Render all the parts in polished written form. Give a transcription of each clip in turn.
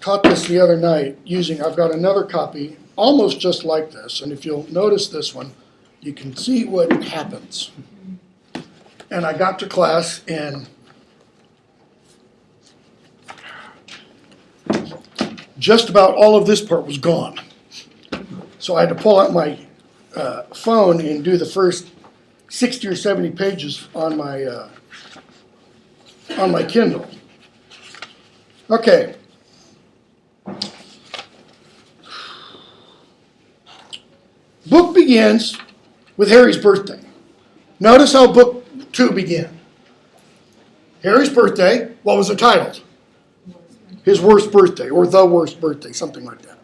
taught this the other night I've got another copy almost just like this, and if you'll notice this one, you can see what happens. And I got to class and just about all of this part was gone. So I had to pull out my phone and do the first 60 or 70 pages on my Kindle. Okay. Book begins with Harry's birthday. Notice how book 2 began. Harry's birthday, what was it titled? His worst birthday, or the worst birthday, something like that.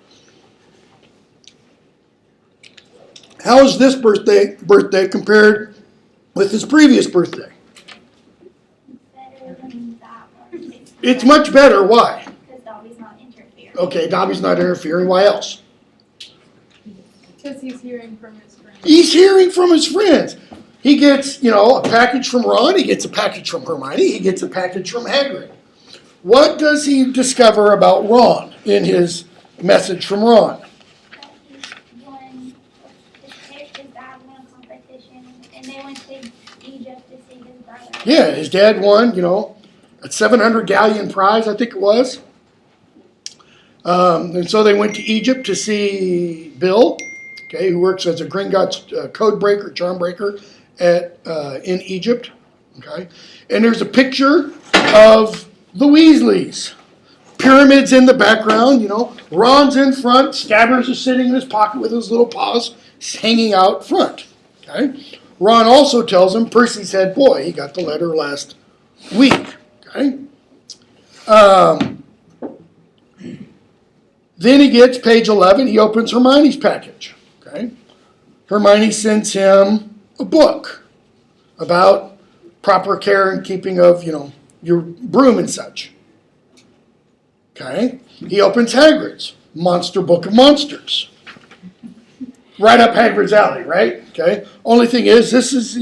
How is this birthday compared with his previous birthday? Better than that one. It's much better. Why? Because Dobby's not interfering. Okay, Dobby's not interfering. Why else? Because he's hearing from his friends. He's hearing from his friends. He gets, a package from Ron. He gets a package from Hermione. He gets a package from Hagrid. What does he discover about Ron in his message from Ron? That he's won, his dad won a competition, and they went to Egypt to see his brother. Yeah, his dad won, a 700 galleon prize, I think it was. And so they went to Egypt to see Bill, okay, who works as a Gringotts code breaker, charm breaker in Egypt. Okay, and there's a picture of the Weasleys. Pyramids in the background, Ron's in front, Scabbers is sitting in his pocket with his little paws hanging out front. Okay, Ron also tells him Percy said, boy, he got the letter last week. Okay. Then he gets page 11, he opens Hermione's package. Okay. Hermione sends him a book about proper care and keeping of, your broom and such. Okay. He opens Hagrid's Monster Book of Monsters. Right up Hagrid's alley, right? Okay. Only thing is, this is,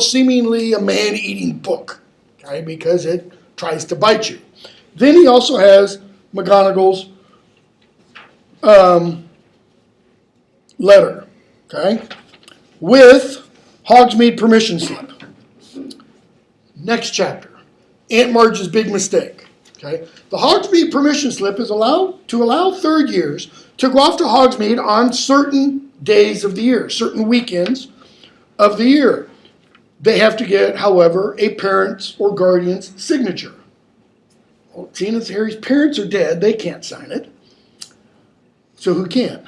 seemingly a man-eating book. Okay, because it tries to bite you. Then he also has McGonagall's letter, okay, with Hogsmeade permission slip. Next chapter, Aunt Marge's big mistake. Okay, the Hogsmeade permission slip is allowed to allow third years to go off to Hogsmeade on certain days of the year, certain weekends of the year. They have to get, however, a parent's or guardian's signature. Well, seeing as Harry's parents are dead, they can't sign it. So who can?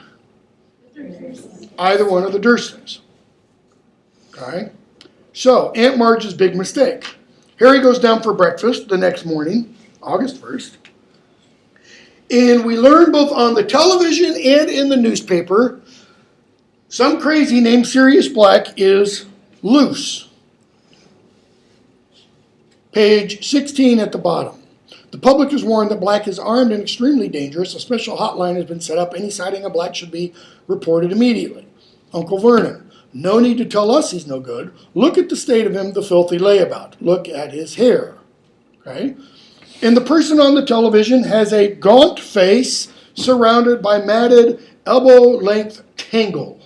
Either one of the Dursleys. Okay? So, Aunt Marge's big mistake. Harry goes down for breakfast the next morning, August 1st. And we learn both on the television and in the newspaper, some crazy named Sirius Black is loose. Page 16 at the bottom. The public is warned that Black is armed and extremely dangerous. A special hotline has been set up. Any sighting of Black should be reported immediately. Uncle Vernon. No need to tell us he's no good. Look at the state of him, the filthy layabout. Look at his hair. Okay? And the person on the television has a gaunt face surrounded by matted, elbow-length tangle.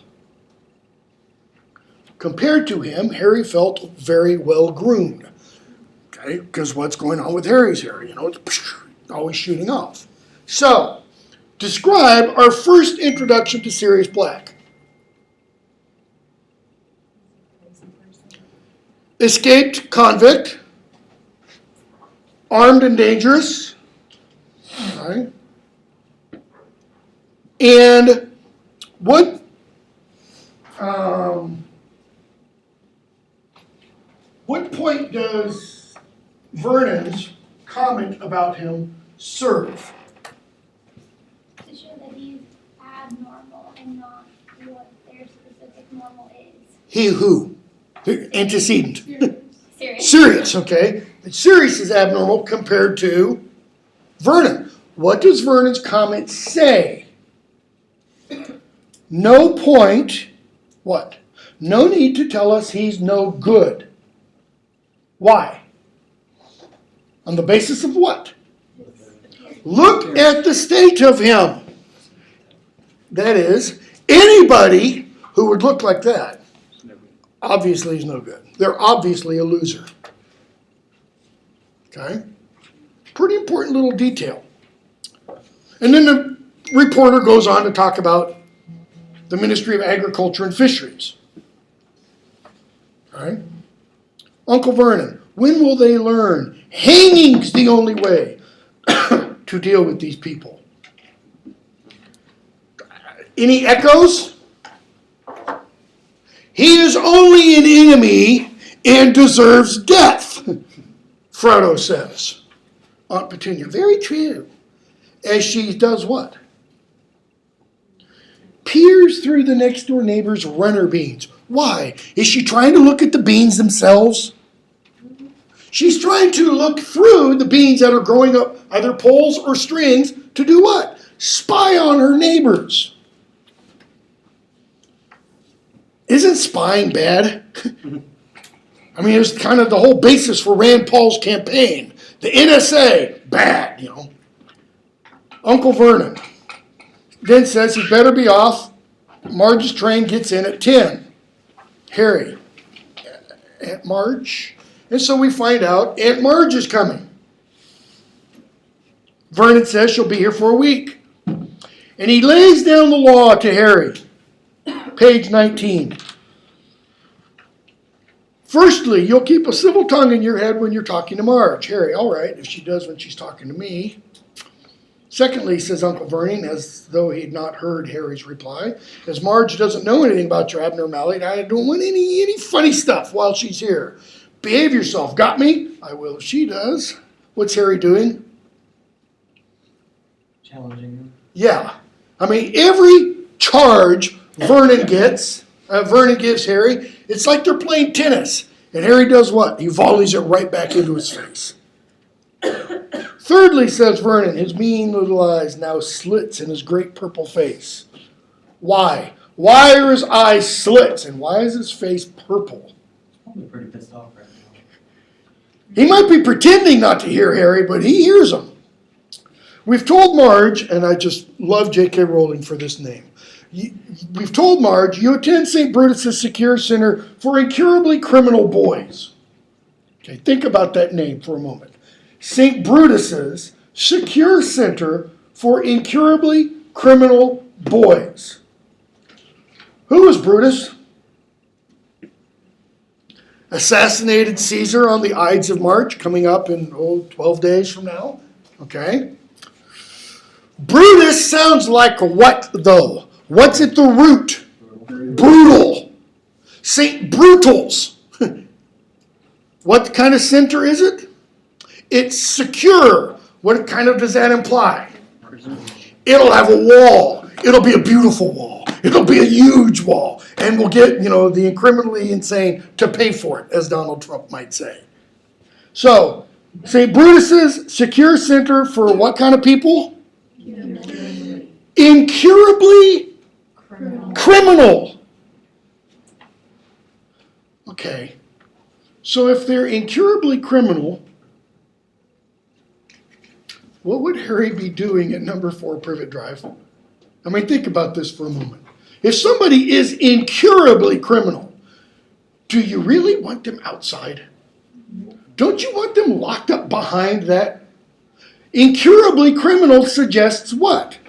Compared to him, Harry felt very well groomed. Okay, because what's going on with Harry's hair? It's always shooting off. So, describe our first introduction to Sirius Black. Escaped convict, armed and dangerous, right? And what point does Vernon's comment about him serve? To show that he's abnormal and not what their specific normal is. He who? Antecedent. Serious. Sirius, okay. Sirius is abnormal compared to Vernon. What does Vernon's comment say? No point, what? No need to tell us he's no good. Why? On the basis of what? Look at the state of him. That is, anybody who would look like that, obviously is no good. They're obviously a loser. Okay? Pretty important little detail. And then the reporter goes on to talk about the Ministry of Agriculture and Fisheries. All right? Uncle Vernon, when will they learn hanging's the only way to deal with these people? Any echoes? He is only an enemy and deserves death, Frodo says. Aunt Petunia, very true. As she does what? Peers through the next door neighbor's runner beans. Why? Is she trying to look at the beans themselves? She's trying to look through the beans that are growing up, either poles or strings, to do what? Spy on her neighbors. Isn't spying bad? I mean, it's kind of the whole basis for Rand Paul's campaign. The NSA, bad, you know. Uncle Vernon then says he better be off. Marge's train gets in at 10. Harry, Aunt Marge. And so we find out Aunt Marge is coming. Vernon says she'll be here for a week. And he lays down the law to Harry. Page 19. Firstly, you'll keep a civil tongue in your head when you're talking to Marge. Harry, all right, if she does when she's talking to me. Secondly, says Uncle Vernon, as though he had not heard Harry's reply, as Marge doesn't know anything about your abnormality, I don't want any funny stuff while she's here. Behave yourself. Got me? I will if she does. What's Harry doing? Challenging him. Yeah. I mean, every charge Vernon gives Harry, it's like they're playing tennis. And Harry does what? He volleys it right back into his face. Thirdly, says Vernon, his mean little eyes now slits in his great purple face. Why? Why are his eyes slits and why is his face purple? Probably pretty pissed off right now. He might be pretending not to hear Harry, but he hears him. We've told Marge, and I just love J.K. Rowling for this name. We've told Marge, you attend St. Brutus's Secure Center for Incurably Criminal Boys. Okay, think about that name for a moment. St. Brutus's Secure Center for Incurably Criminal Boys. Who was Brutus? Assassinated Caesar on the Ides of March, coming up in 12 days from now. Okay. Brutus sounds like what, though? What's at the root? Brutal. St. Brutal's. What kind of center is it? It's secure. What kind of does that imply? It'll have a wall. It'll be a beautiful wall. It'll be a huge wall. And we'll get, the criminally insane to pay for it, as Donald Trump might say. So, St. Brutus's Secure Center for what kind of people? Incurably criminal. Okay. So if they're incurably criminal, what would Harry be doing at number 4 Privet Drive? I mean, think about this for a moment. If somebody is incurably criminal, do you really want them outside? Don't you want them locked up behind that? Incurably criminal suggests what?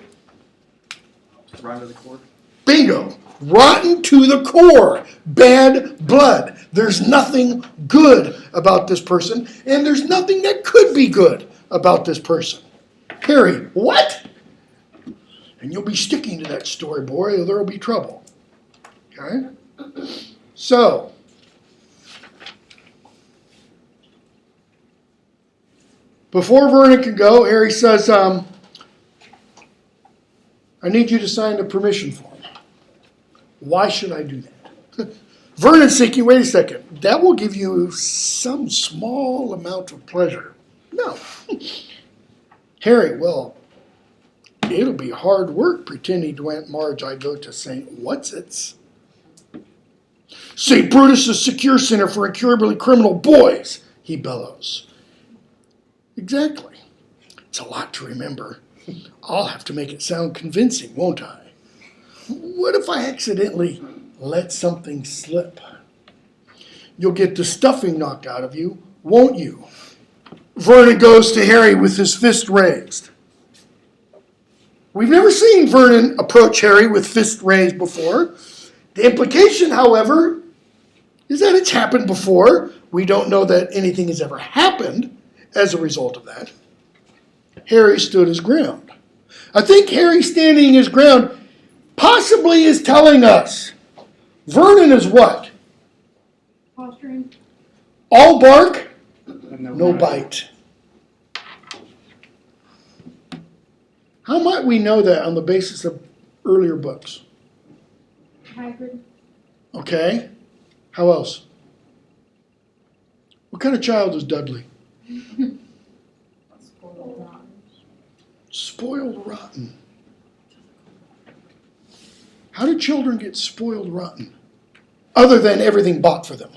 Rotten to the core. Bingo. Rotten to the core. Bad blood. There's nothing good about this person, and there's nothing that could be good about this person. Harry, what? And you'll be sticking to that story, boy, or there'll be trouble. Okay? So, before Vernon can go, Harry says, I need you to sign the permission form. Why should I do that? Vernon's thinking, wait a second, that will give you some small amount of pleasure. No. Harry, well, it'll be hard work pretending to Aunt Marge I go to St. What's-Its. St. Brutus's Secure Center for Incurably Criminal Boys, he bellows. Exactly. It's a lot to remember. I'll have to make it sound convincing, won't I? What if I accidentally let something slip? You'll get the stuffing knocked out of you, won't you? Vernon goes to Harry with his fist raised. We've never seen Vernon approach Harry with fist raised before. The implication, however, is that it's happened before. We don't know that anything has ever happened as a result of that. Harry stood his ground. I think Harry standing his ground possibly is telling us Vernon is what? Posturing. All bark, no bite. How might we know that on the basis of earlier books? Hagrid. Okay. How else? What kind of child is Dudley? Spoiled rotten. How do children get spoiled rotten? Other than everything bought for them.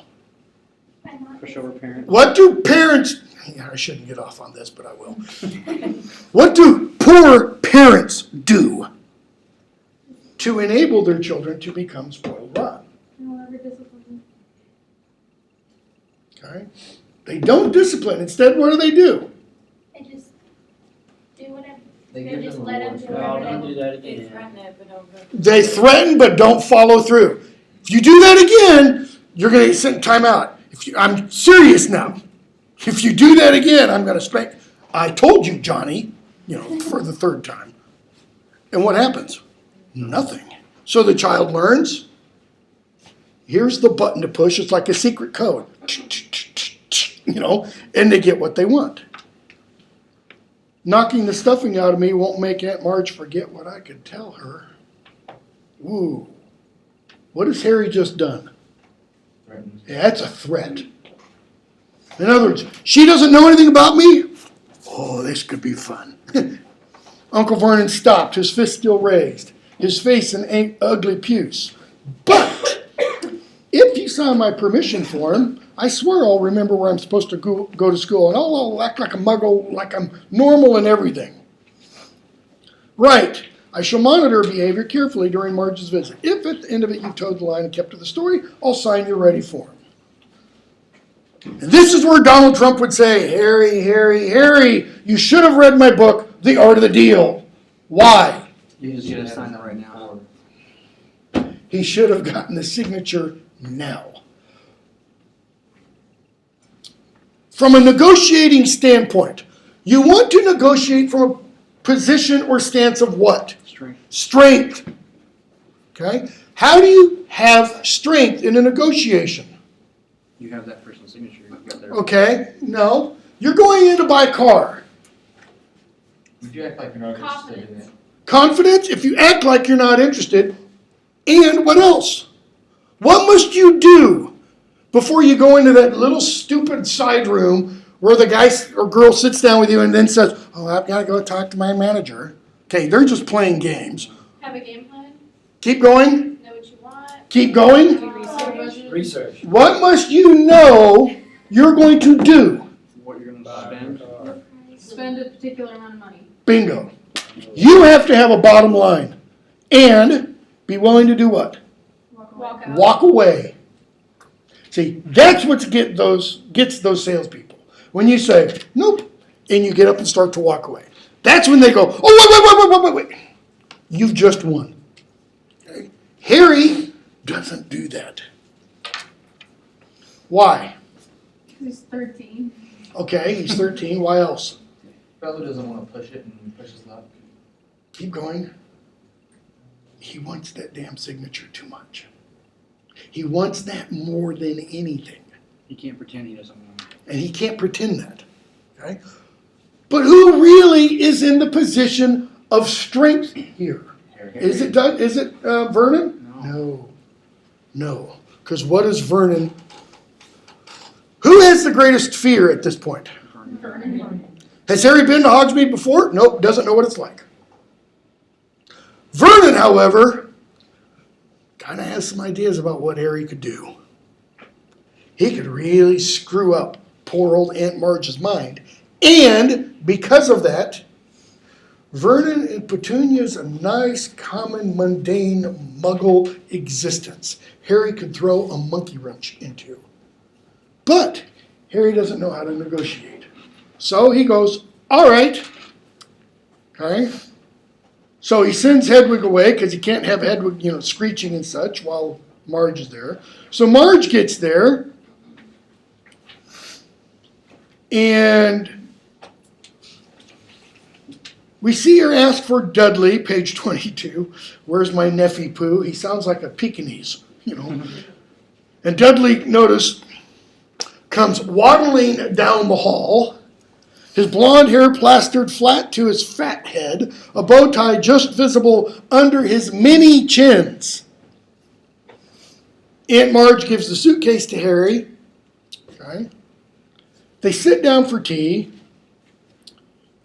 Pushover parent. What do parents... Yeah, I shouldn't get off on this, but I will. What do poor parents do to enable their children to become spoiled rotten? No one ever disciplined. Okay? They don't discipline. Instead, what do? They just do whatever. They They give just them let awards. them do No, whatever don't they do that They again. threaten it, but don't go. They threaten but don't follow through. If you do that again, you're going to get sent in timeout. I'm serious now. If you do that again, I'm going to spank. I told you, Johnny, for the third time. And what happens? Nothing. So the child learns. Here's the button to push. It's like a secret code. And they get what they want. Knocking the stuffing out of me won't make Aunt Marge forget what I could tell her. Ooh. What has Harry just done? Threatens. Yeah, that's a threat. In other words, she doesn't know anything about me? Oh, this could be fun. Uncle Vernon stopped, his fist still raised, his face an ugly puce. But if you sign my permission form, I swear I'll remember where I'm supposed to go to school, and I'll act like a muggle, like I'm normal and everything. Right. I shall monitor behavior carefully during Marge's visit. If at the end of it you've toed the line and kept to the story, I'll sign your ready form. And this is where Donald Trump would say, Harry, Harry, Harry, you should have read my book, The Art of the Deal. Why? You should have signed it right now. He should have gotten the signature now. From a negotiating standpoint, you want to negotiate from a position or stance of what? Strength. Strength. Okay? How do you have strength in a negotiation? You have that person's signature. You got their. Okay? No. You're going in to buy a car. Would you act like you're not interested in it? Confidence, if you act like you're not interested. And what else? What must you do before you go into that little stupid side room where the guy or girl sits down with you and then says, oh, I've got to go talk to my manager. Okay, they're just playing games. Have a game plan. Keep going. Know what you want. Keep going. Do research. Research. What must you know you're going to do? What you're gonna spend. Spend a particular amount of money. Bingo. You have to have a bottom line and be willing to do what? Walk out. Walk away. See, that's what gets those salespeople. When you say, nope, and you get up and start to walk away. That's when they go, oh, wait. You've just won. Okay? Harry doesn't do that. Why? He's 13. Okay, he's 13. Why else? Fellow doesn't want to push it and push his luck. Keep going. He wants that damn signature too much. He wants that more than anything. He can't pretend he doesn't want it. And he can't pretend that. Okay? But who really is in the position of strength here? Is it Vernon? No. Because what is Vernon? Who has the greatest fear at this point? Has Harry been to Hogsmeade before? Nope, doesn't know what it's like. Vernon, however, kind of has some ideas about what Harry could do. He could really screw up poor old Aunt Marge's mind. And because of that, Vernon and Petunia's a nice, common, mundane, muggle existence Harry could throw a monkey wrench into. But Harry doesn't know how to negotiate. So he goes, all right. Okay. So he sends Hedwig away because he can't have Hedwig, screeching and such while Marge is there. So Marge gets there. And we see her ask for Dudley, page 22. Where's my nephew Pooh? He sounds like a Pekingese, And Dudley, notice, comes waddling down the hall, his blonde hair plastered flat to his fat head, a bow tie just visible under his many chins. Aunt Marge gives the suitcase to Harry. Okay. They sit down for tea,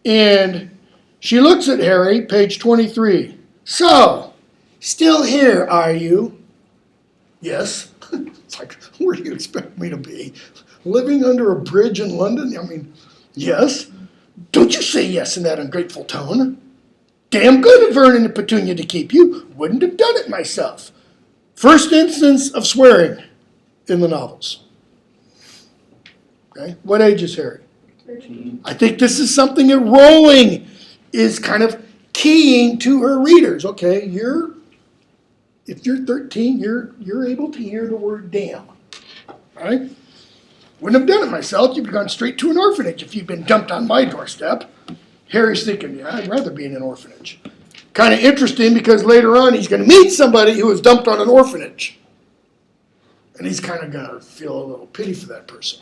and she looks at Harry, page 23. So, still here, are you? Yes. It's like, where do you expect me to be? Living under a bridge in London? I mean, yes. Don't you say yes in that ungrateful tone. Damn good of Vernon and Petunia to keep you. Wouldn't have done it myself. First instance of swearing in the novels. Okay, what age is Harry? 13. I think this is something that Rowling is kind of keying to her readers. Okay, if you're 13, you're able to hear the word damn. Right? Wouldn't have done it myself. You'd have gone straight to an orphanage if you'd been dumped on my doorstep. Harry's thinking, yeah, I'd rather be in an orphanage. Kind of interesting because later on he's going to meet somebody who was dumped on an orphanage. And he's kind of going to feel a little pity for that person.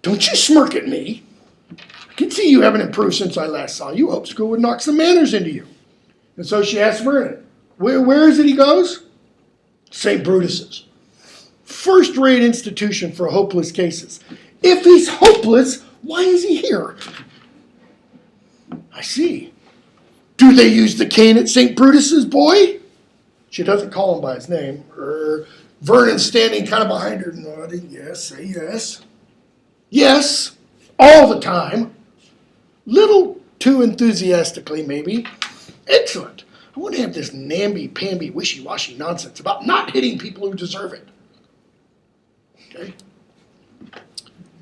Don't you smirk at me. I can see you haven't improved since I last saw you. Hope school would knock some manners into you. And so she asks Vernon, where is it he goes? St. Brutus's. First-rate institution for hopeless cases. If he's hopeless, why is he here? I see. Do they use the cane at St. Brutus's, boy? She doesn't call him by his name. Vernon's standing kind of behind her, nodding. Yes, say yes. Yes, all the time. Little too enthusiastically, maybe. Excellent. I wouldn't have this namby-pamby, wishy-washy nonsense about not hitting people who deserve it. Okay?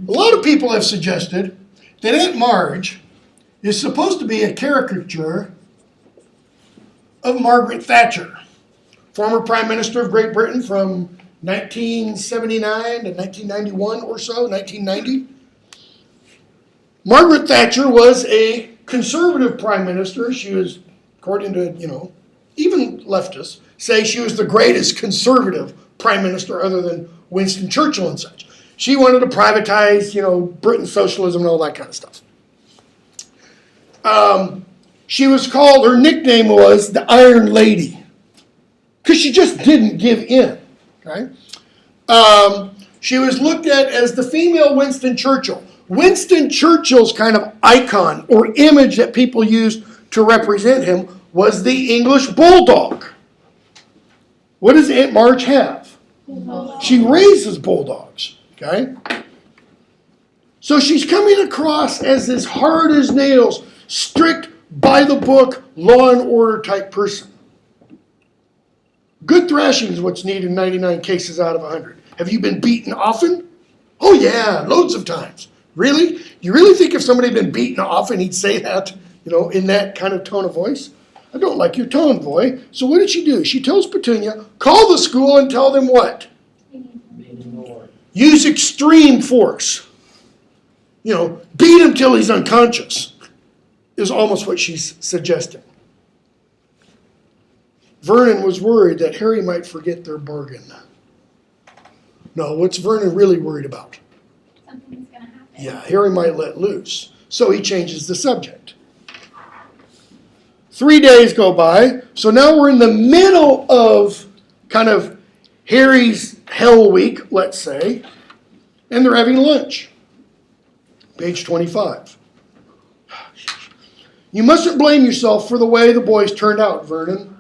A lot of people have suggested that Aunt Marge is supposed to be a caricature of Margaret Thatcher, former Prime Minister of Great Britain from 1979 to 1991 or so, 1990. Margaret Thatcher was a conservative prime minister. She was, according to, even leftists, say she was the greatest conservative prime minister other than Winston Churchill and such. She wanted to privatize, Britain's socialism and all that kind of stuff. She was called, her nickname was the Iron Lady, because she just didn't give in. Okay? She was looked at as the female Winston Churchill. Winston Churchill's kind of icon or image that people used to represent him was the English bulldog. What does Aunt Marge have? Bulldog. She raises bulldogs. Okay? So she's coming across as this hard as nails, strict, by the book, law and order type person. Good thrashing is what's needed in 99 cases out of 100. Have you been beaten often? Oh yeah, loads of times. Really? You really think if somebody had been beaten often, he'd say that, in that kind of tone of voice? I don't like your tone, boy. So what did she do? She tells Petunia, call the school and tell them what? Use extreme force. Beat him till he's unconscious is almost what she's suggesting. Vernon was worried that Harry might forget their bargain. No, what's Vernon really worried about? Something's going to happen. Yeah, Harry might let loose. So he changes the subject. 3 days go by. So now we're in the middle of kind of Harry's hell week, let's say. And they're having lunch. Page 25. You mustn't blame yourself for the way the boys turned out, Vernon.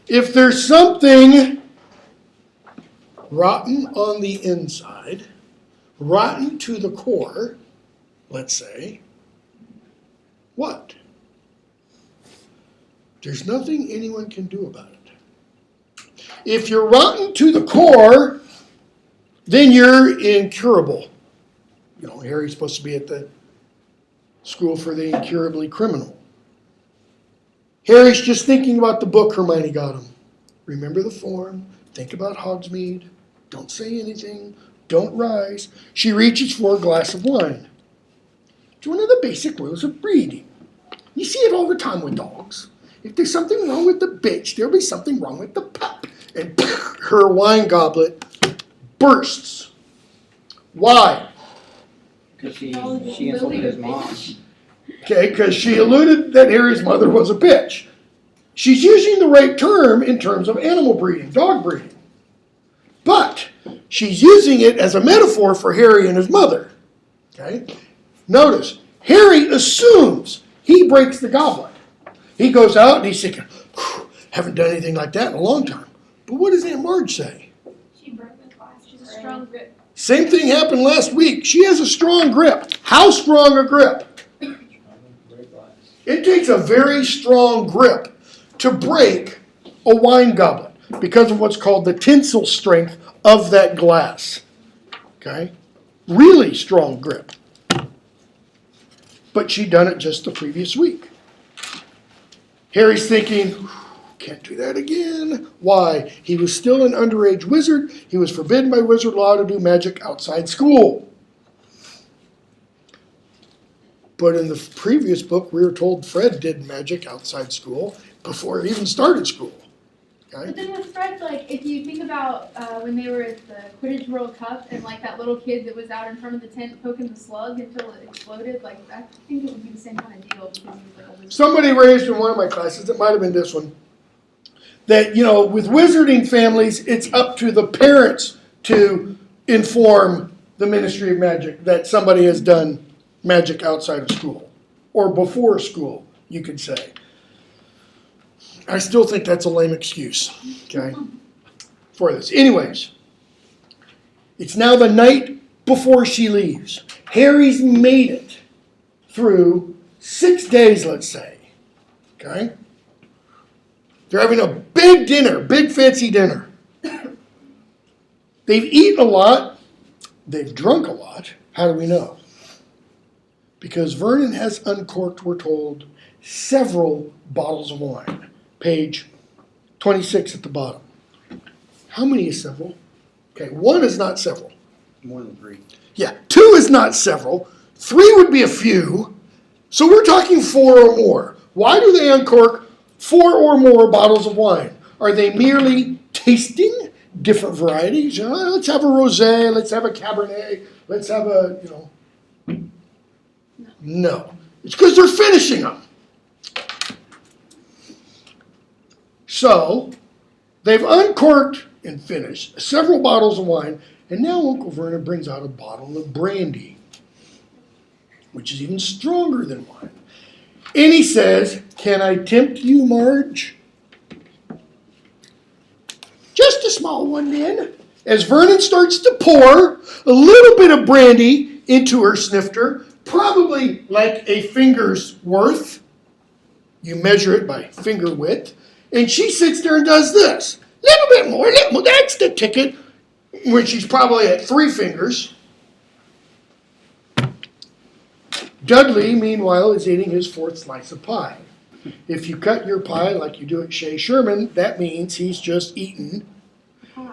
If there's something rotten on the inside, rotten to the core, let's say, what? There's nothing anyone can do about it. If you're rotten to the core, then you're incurable. You know, Harry's supposed to be at the school for the incurably criminal. Harry's just thinking about the book Hermione got him. Remember the form, think about Hogsmeade, don't say anything, don't rise. She reaches for a glass of wine. It's one of the basic rules of breeding. You see it all the time with dogs. If there's something wrong with the bitch, there'll be something wrong with the pup. And her wine goblet bursts. Why? Because she insulted his mom. Okay, because she alluded that Harry's mother was a bitch. She's using the right term in terms of animal breeding, dog breeding. But she's using it as a metaphor for Harry and his mother. Okay? Notice, Harry assumes he breaks the goblet. He goes out and he's thinking, haven't done anything like that in a long time. But what does Aunt Marge say? She broke the glass. She's a strong grip. Same thing happened last week. She has a strong grip. How strong a grip? It takes a very strong grip to break a wine goblet because of what's called the tensile strength of that glass. Okay? Really strong grip. But she'd done it just the previous week. Harry's thinking, can't do that again. Why? He was still an underage wizard. He was forbidden by wizard law to do magic outside school. But in the previous book, we were told Fred did magic outside school before he even started school. Okay? But then with Fred, like, if you think about when they were at the Quidditch World Cup and, like, that little kid that was out in front of the tent poking the slug until it exploded, like, I think it would be the same kind of deal because he was, like, a wizard. Somebody raised in one of my classes, it might have been this one, that, you know, with wizarding families, it's up to the parents to inform the Ministry of Magic that somebody has done magic outside of school, or before school, you could say. I still think that's a lame excuse, okay, for this. Anyways, it's now the night before she leaves. Harry's made it through 6 days, let's say, okay? They're having a big dinner, big fancy dinner. They've eaten a lot. They've drunk a lot. How do we know? Because Vernon has uncorked, we're told, several bottles of wine. Page 26 at the bottom. How many is several? Okay, 1 is not several. More than 3. Yeah, 2 is not several. 3 would be a few. So we're talking 4 or more. Why do they uncork 4 or more bottles of wine? Are they merely tasting different varieties? Let's have a rosé, let's have a cabernet, let's have a, you know. No. It's because they're finishing them. So, they've uncorked and finished several bottles of wine, and now Uncle Vernon brings out a bottle of brandy, which is even stronger than wine. And he says, "Can I tempt you, Marge?" "Just a small one, then." As Vernon starts to pour a little bit of brandy into her snifter, probably like a finger's worth. You measure it by finger width. And she sits there and does this. Little bit more, little more. That's the ticket. When she's probably at 3 fingers. Dudley, meanwhile, is eating his 4th slice of pie. If you cut your pie like you do at Shea Sherman, that means he's just eaten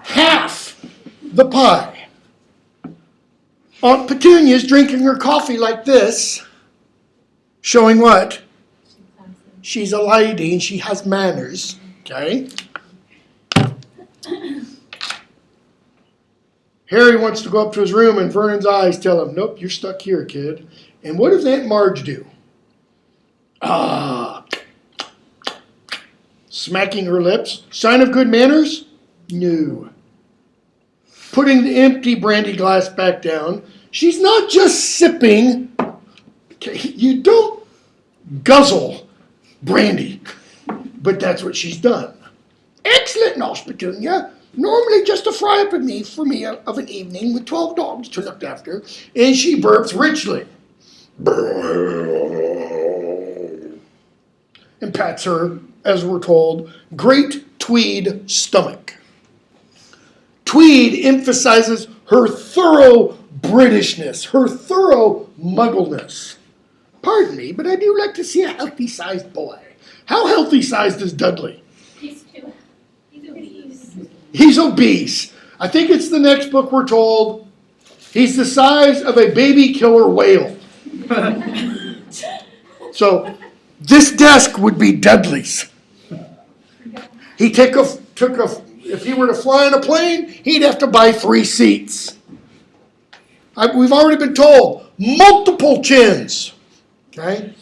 half the pie. Aunt Petunia's drinking her coffee like this, showing what? She's a lady and she has manners, okay? Harry wants to go up to his room and Vernon's eyes tell him, "Nope, you're stuck here, kid." And what does Aunt Marge do? Smacking her lips. Sign of good manners? No. Putting the empty brandy glass back down. She's not just sipping. Okay, you don't guzzle brandy. But that's what she's done. "Excellent, Nurse Petunia. Normally just a fry-up for me of an evening with 12 dogs to look after." And she burps richly. and pats her, as we're told, great tweed stomach. Tweed emphasizes her thorough Britishness, her thorough muggleness. Pardon me, but I do like to see a healthy-sized boy. How healthy-sized is Dudley? He's obese. He's obese. I think it's the next book we're told. He's the size of a baby killer whale. So this desk would be Dudley's. He if he were to fly in a plane, he'd have to buy 3 seats. We've already been told, multiple chins. Okay?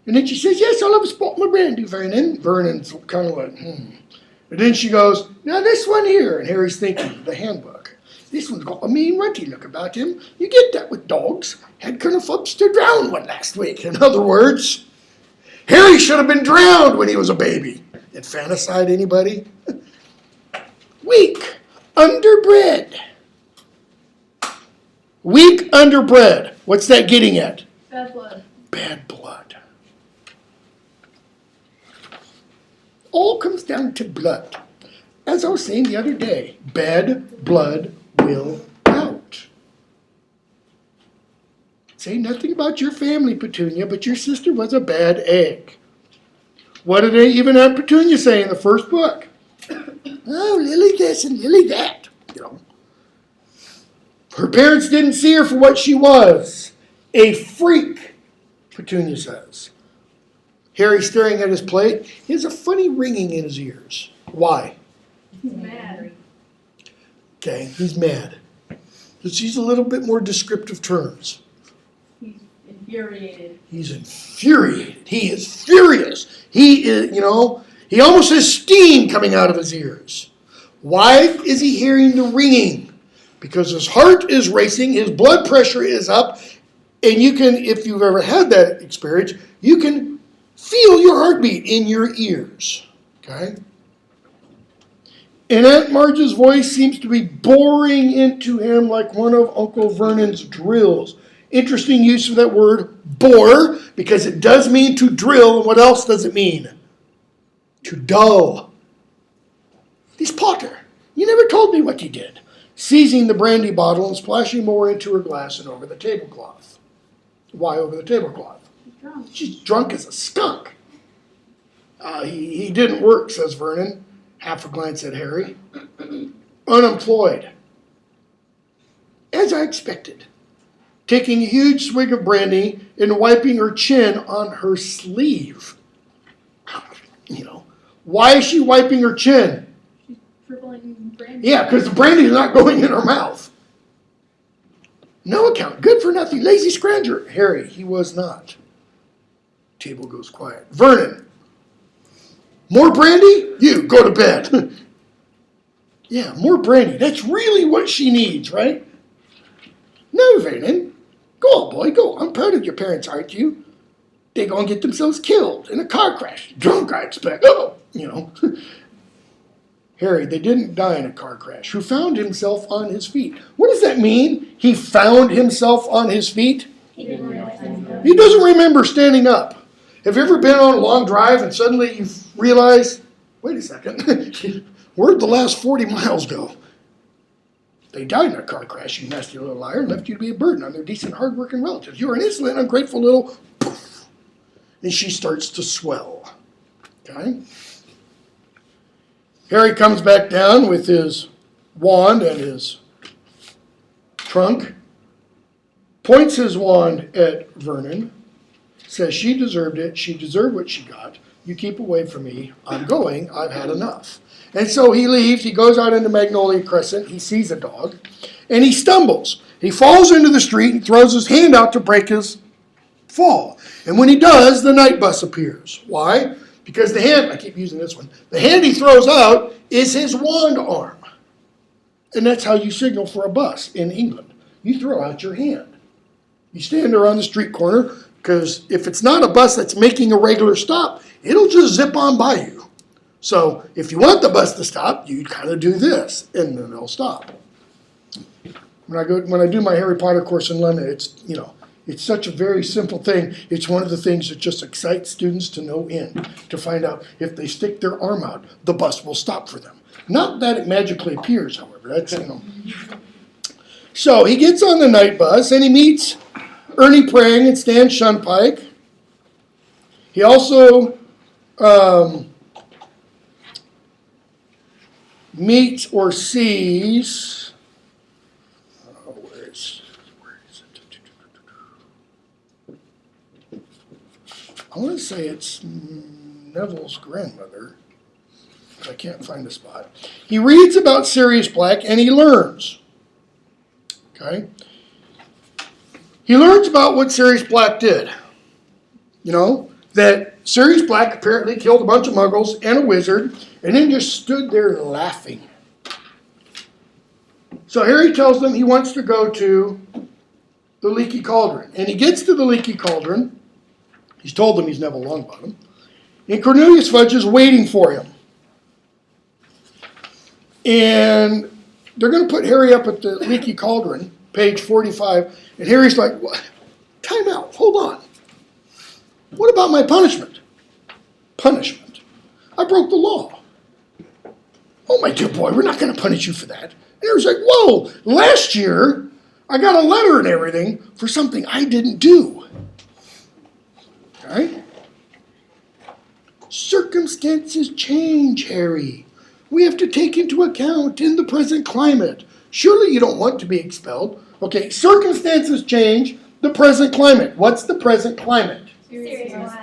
And then she says, yes, I'll have a spot my brandy, Vernon. Vernon's kind of like, And then she goes, now this one here. And Harry's thinking, the handbook. This one's got a mean runty look about him. You get that with dogs. Had Colonel Phubs to drown one last week. In other words, Harry should have been drowned when he was a baby. Infanticide, anybody? Weak, underbred. Weak, underbred. What's that getting at? Bad blood. Bad blood. All comes down to blood. As I was saying the other day, bad blood will out. Say nothing about your family, Petunia, but your sister was a bad egg. What did even Aunt Petunia say in the first book? Oh, Lily this and Lily that. Her parents didn't see her for what she was. A freak, Petunia says. Harry, staring at his plate, he has a funny ringing in his ears. Why? He's mad. Okay, he's mad. Let's use a little bit more descriptive terms. He's infuriated. He's infuriated. He is furious. He is, he almost has steam coming out of his ears. Why is he hearing the ringing? Because his heart is racing, his blood pressure is up, and you can, if you've ever had that experience, you can feel your heartbeat in your ears. Okay? And Aunt Marge's voice seems to be boring into him like one of Uncle Vernon's drills. Interesting use of that word, bore, because it does mean to drill, and what else does it mean? To dull. This Potter, you never told me what you did. Seizing the brandy bottle and splashing more into her glass and over the tablecloth. Why over the tablecloth? He's drunk. She's drunk as a skunk. He didn't work, says Vernon. Half a glance at Harry. Unemployed. As I expected. Taking a huge swig of brandy and wiping her chin on her sleeve. Why is she wiping her chin? She's dribbling brandy. Yeah, because the brandy is not going in her mouth. No account. Good for nothing. Lazy scrounger. Harry, he was not. Table goes quiet. Vernon. More brandy? You, go to bed. Yeah, more brandy. That's really what she needs, right? No, Vernon. Go on, boy, go. I'm proud of your parents, aren't you? They're going to get themselves killed in a car crash. Drunk, I expect. Oh, Harry, they didn't die in a car crash. Who found himself on his feet? What does that mean? He found himself on his feet? He didn't realize that. He doesn't remember standing up. Have you ever been on a long drive and suddenly you realize, wait a second, where'd the last 40 miles go? They died in a car crash, you nasty little liar, and left you to be a burden on their decent, hard-working relatives. You're an insolent, ungrateful little poof. And she starts to swell. Okay? Harry comes back down with his wand and his trunk, points his wand at Vernon, says she deserved it, she deserved what she got, you keep away from me, I'm going, I've had enough. And so he leaves, he goes out into Magnolia Crescent, he sees a dog, and he stumbles. He falls into the street and throws his hand out to break his fall. And when he does, the night bus appears. Why? Because the hand, I keep using this one, the hand he throws out is his wand arm. And that's how you signal for a bus in England. You throw out your hand. You stand there on the street corner, because if it's not a bus that's making a regular stop, it'll just zip on by you. So if you want the bus to stop, you kind of do this, and then it'll stop. When I do my Harry Potter course in London, it's, It's such a very simple thing. It's one of the things that just excites students to no end, to find out if they stick their arm out, the bus will stop for them. Not that it magically appears, however. That's, So he gets on the night bus and he meets Ernie Prang and Stan Shunpike. He also meets or sees, where is it? I want to say it's Neville's grandmother, but I can't find the spot. He reads about Sirius Black and he learns. Okay? He learns about what Sirius Black did. That Sirius Black apparently killed a bunch of muggles and a wizard and then just stood there laughing. So Harry tells them he wants to go to the Leaky Cauldron. And he gets to the Leaky Cauldron. He's told them he's Neville Longbottom. And Cornelius Fudge is waiting for him. And they're going to put Harry up at the Leaky Cauldron, page 45. And Harry's like, what? Time out. Hold on. What about my punishment? Punishment? I broke the law. Oh, my dear boy, we're not going to punish you for that. And Harry's like, whoa, last year I got a letter and everything for something I didn't do. Okay? Circumstances change, Harry. We have to take into account in the present climate. Surely you don't want to be expelled. Okay, circumstances change, the present climate. What's the present climate?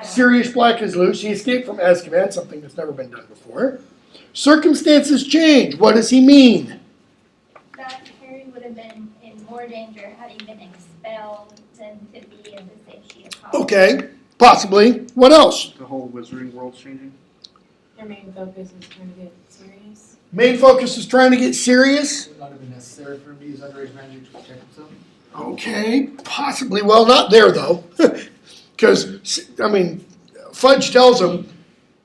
Sirius Black is loose. He escaped from Azkaban, something that's never been done before. Circumstances change. What does he mean? That Harry would have been in more danger had he been expelled than to be in the safety of Hogwarts. Okay, possibly. What else? The whole wizarding world's changing. Their main focus is trying to get serious. Main focus is trying to get serious. Would not have been necessary for him to use underage magic to protect himself. Okay, possibly. Well, not there, though. Because, Fudge tells him,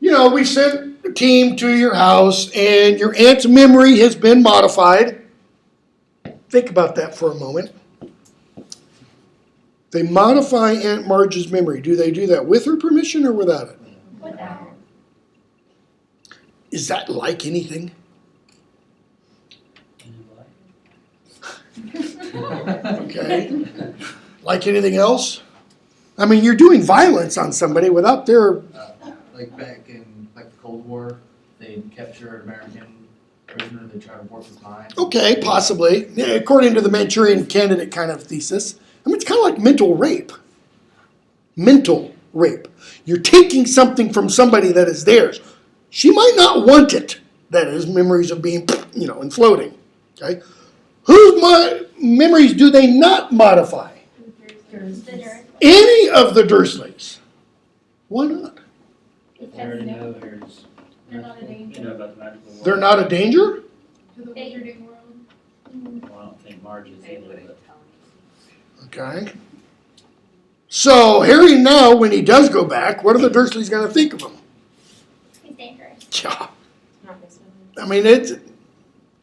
we sent a team to your house and your aunt's memory has been modified. Think about that for a moment. They modify Aunt Marge's memory. Do they do that with her permission or without it? Without. Is that like anything? Okay. Like anything else? You're doing violence on somebody without their... Like back in the Cold War, they capture an American prisoner, they try to warp his mind. Okay, possibly. Yeah, according to the Manchurian Candidate kind of thesis. It's kind of like mental rape. Mental rape. You're taking something from somebody that is theirs. She might not want it. That is, memories of being, and floating. Okay? Whose memories do they not modify? Any of the Dursleys. Why not? Because They're not a danger about the magical world. They're not a danger? to the wizarding world. Well, I don't think Marge is either, but Okay. So, Harry now, when he does go back, what are the Dursleys going to think of him? he's dangerous. Yeah. Not this one. It's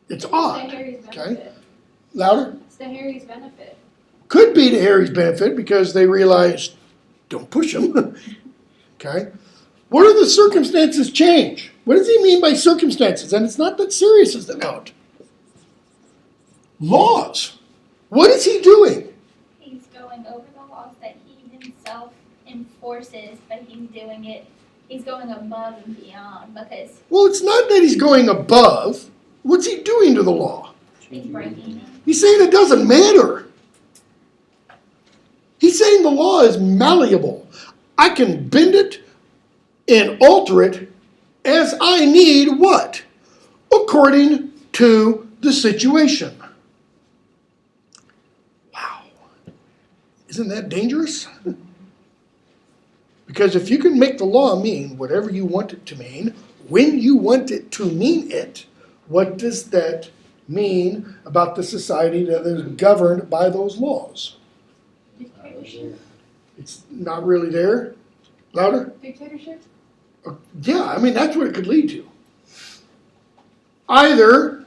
It's to odd. Harry's Okay. benefit. Louder? It's to Harry's benefit. Could be to Harry's benefit because they realize, don't push him. Okay. What are the circumstances change? What does he mean by circumstances? And it's not that Sirius is out. Laws. What is he doing? He's going over the laws that he himself enforces, but he's going above and beyond because Well, it's not that he's going above. What's he doing to the law? he's breaking it. He's saying it doesn't matter. He's saying the law is malleable. I can bend it and alter it as I need what? According to the situation. Wow. Isn't that dangerous? Because if you can make the law mean whatever you want it to mean, when you want it to mean it, what does that mean about the society that is governed by those laws? Dictatorship. It's not really there. Louder? Dictatorship. Yeah, that's what it could lead to. Either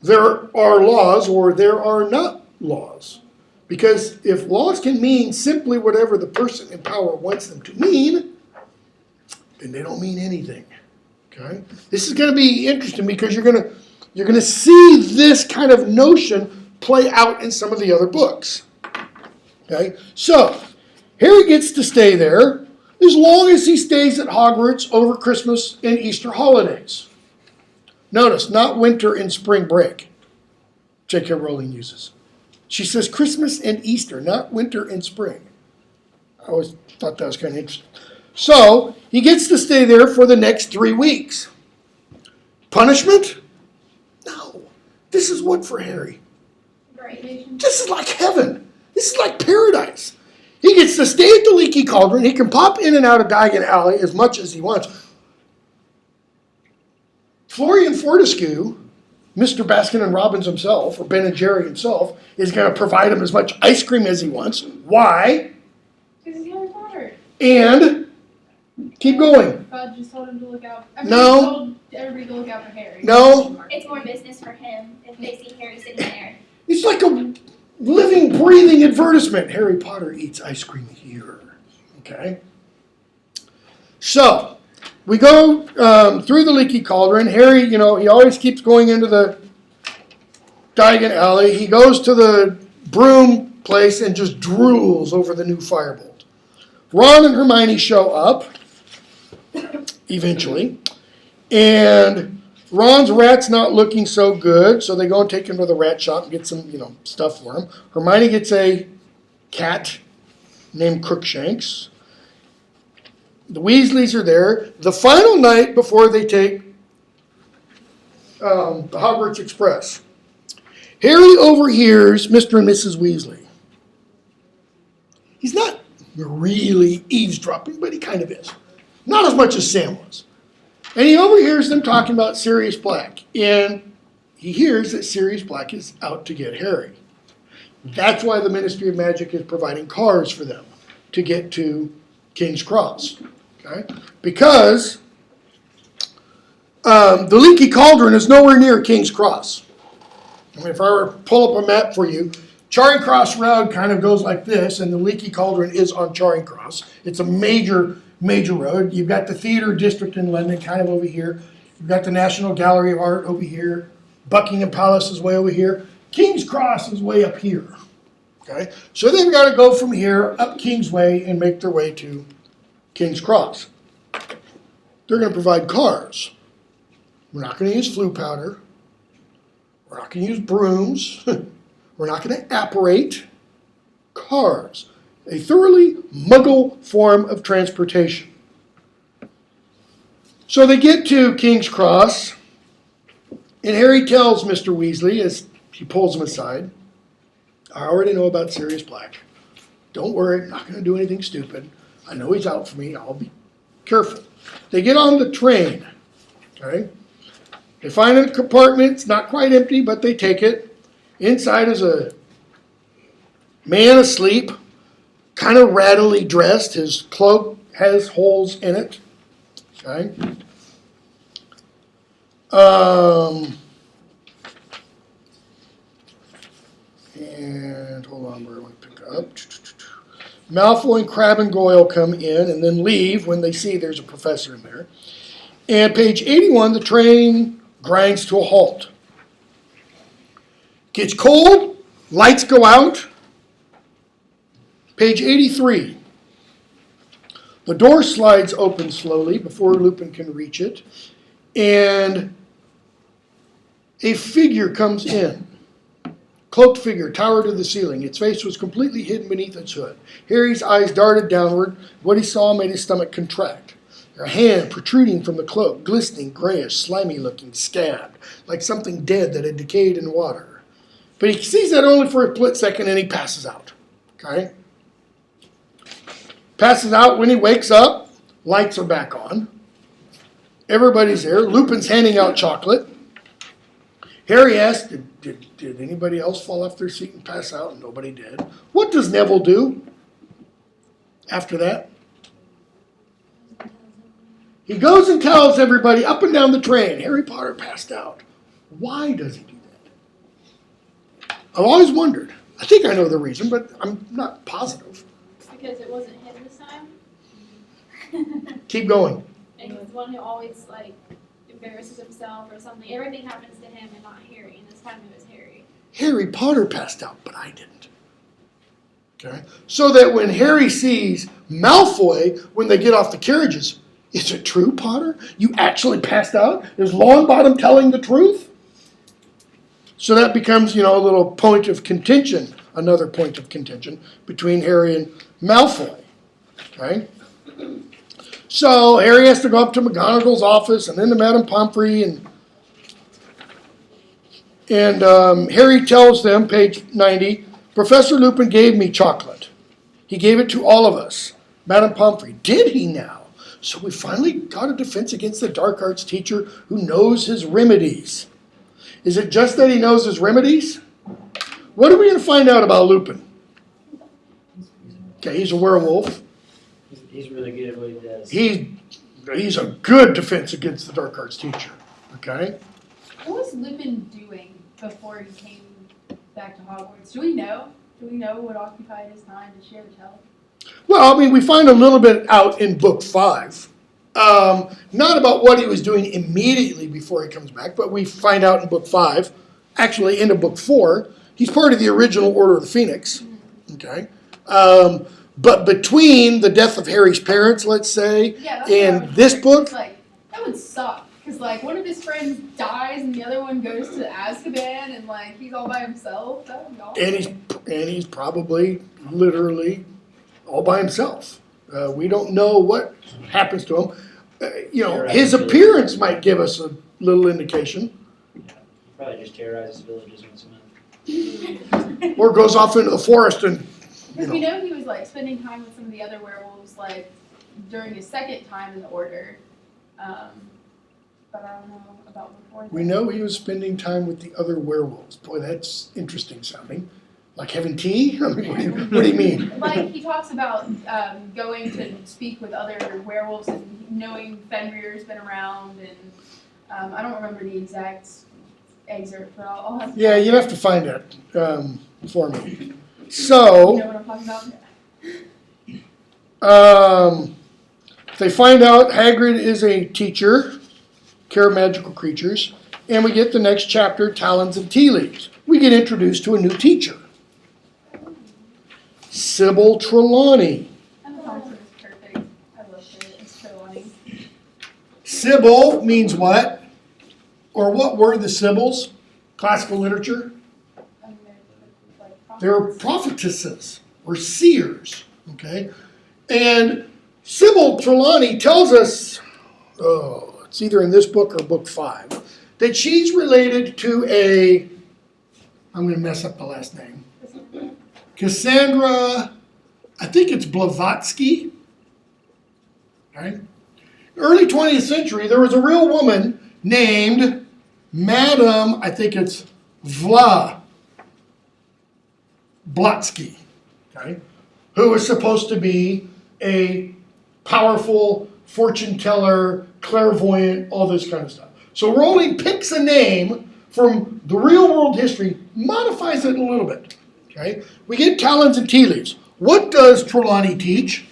there are laws or there are not laws. Because if laws can mean simply whatever the person in power wants them to mean, then they don't mean anything. Okay? This is going to be interesting because you're going to see this kind of notion play out in some of the other books. Okay? So, Harry gets to stay there as long as he stays at Hogwarts over Christmas and Easter holidays. Notice, not winter and spring break. J.K. Rowling uses. She says Christmas and Easter, not winter and spring. I always thought that was kind of interesting. So, he gets to stay there for the next 3 weeks. Punishment? No. This is what for Harry? Right. This is like heaven. This is like paradise. He gets to stay at the Leaky Cauldron. He can pop in and out of Diagon Alley as much as he wants. Florian Fortescue, Mr. Baskin and Robbins himself, or Ben and Jerry himself, is going to provide him as much ice cream as he wants. Why? Because he's Harry Potter. And keep going. God just told him to look out. No. He told everybody to look out for Harry. No. It's more business for him if they see Harry sitting there. It's like a living, breathing advertisement. Harry Potter eats ice cream here. Okay? So, we go through the Leaky Cauldron. Harry, he always keeps going into the Diagon Alley. He goes to the broom place and just drools over the new firebolt. Ron and Hermione show up, eventually. And Ron's rat's not looking so good, so they go and take him to the rat shop and get some, stuff for him. Hermione gets a cat named Crookshanks. The Weasleys are there. The final night before they take the Hogwarts Express, Harry overhears Mr. and Mrs. Weasley. He's not really eavesdropping, but he kind of is. Not as much as Sam was. And he overhears them talking about Sirius Black. And he hears that Sirius Black is out to get Harry. That's why the Ministry of Magic is providing cars for them to get to King's Cross. Okay? Because the Leaky Cauldron is nowhere near King's Cross. I mean, if I were to pull up a map for you, Charing Cross Road kind of goes like this, and the Leaky Cauldron is on Charing Cross. It's a major road. You've got the theatre district in London kind of over here. You've got the National Gallery of Art over here. Buckingham Palace is way over here. King's Cross is way up here. Okay? So they've got to go from here up Kingsway and make their way to King's Cross. They're going to provide cars. We're not going to use flu powder. We're not going to use brooms. We're not going to apparate. Cars. A thoroughly muggle form of transportation. So they get to King's Cross, and Harry tells Mr. Weasley, as he pulls him aside, I already know about Sirius Black. Don't worry, I'm not going to do anything stupid. I know he's out for me. I'll be careful. They get on the train. Okay? They find a compartment. It's not quite empty, but they take it. Inside is a man asleep, kind of rattly dressed. His cloak has holes in it. Okay? And hold on, where do I pick up? Malfoy and Crabbe and Goyle come in and then leave when they see there's a professor in there. And page 81, the train grinds to a halt. Gets cold, lights go out. Page 83. The door slides open slowly before Lupin can reach it. And a figure comes in. Cloaked figure towered to the ceiling. Its face was completely hidden beneath its hood. Harry's eyes darted downward. What he saw made his stomach contract. A hand protruding from the cloak, glistening, grayish, slimy-looking, scabbed, like something dead that had decayed in water. But he sees that only for a split second and he passes out. Okay? Passes out. When he wakes up, lights are back on. Everybody's there. Lupin's handing out chocolate. Harry asks, did anybody else fall off their seat and pass out? And nobody did. What does Neville do after that? He goes and tells everybody up and down the train, Harry Potter passed out. Why does he do that? I've always wondered. I think I know the reason, but I'm not positive. Because it wasn't him this time. Keep going. And he's the one who always like embarrasses himself or something. Everything happens to him and not Harry. And this time it was Harry. Harry Potter passed out, but I didn't. Okay? So that when Harry sees Malfoy, when they get off the carriages, is it true, Potter? You actually passed out? Is Longbottom telling the truth? So that becomes, a little point of contention, another point of contention between Harry and Malfoy. Okay? So Harry has to go up to McGonagall's office and then to Madame Pomfrey, and Harry tells them, page 90, Professor Lupin gave me chocolate. He gave it to all of us. Madame Pomfrey, did he now? So we finally got a defense against the dark arts teacher who knows his remedies. Is it just that he knows his remedies? What are we going to find out about Lupin? Okay, he's a werewolf. He's really good at what he does. He's a good defense against the dark arts teacher. Okay? What was Lupin doing before he came back to Hogwarts? Do we know? Do we know what occupied his time? Did she ever tell? Well, we find a little bit out in book 5. Not about what he was doing immediately before he comes back, but we find out in book 5, actually into book 4, he's part of the original Order of the Phoenix. Okay? But between the death of Harry's parents, let's say, and this book, Like, that would suck. Because, like, one of his friends dies and the other one goes to Azkaban and, like, he's all by himself. That would be awesome. and he's probably literally all by himself. We don't know what happens to him. His appearance might give us a little indication. Probably just terrorizes villages once a month. Or goes off into the forest and, Because we know he was, like, spending time with some of the other werewolves, like, during his second time in the Order. But I don't know about before that. we know he was spending time with the other werewolves. Boy, that's interesting sounding. Like having tea? What do you mean? Like, he talks about going to speak with other werewolves and knowing Fenrir's been around, and I don't remember the exact excerpt, but I'll have to. Yeah, you'd have to find it for me. You So, know what I'm talking about? they find out Hagrid is a teacher, care of magical creatures, and we get the next chapter, Talons and Tea Leaves. We get introduced to a new teacher, Sybil Trelawney. Emma Thompson is perfect. I love it. It's so funny. Sybil means what? Or what were the Sibyls? Classical literature? I mean, they're like They're prophetesses or seers, okay? And Sybil Trelawney tells us, it's either in this book or book 5, that she's related to I'm going to mess up the last name, Cassandra, I think it's Blavatsky, right? Early 20th century, there was a real woman named Madame, I think it's Blatsky, okay, who was supposed to be a powerful fortune teller, clairvoyant, all this kind of stuff. So Rowling picks a name from the real world history, modifies it a little bit. Okay, we get Talons and Tea Leaves. What does Trelawney teach?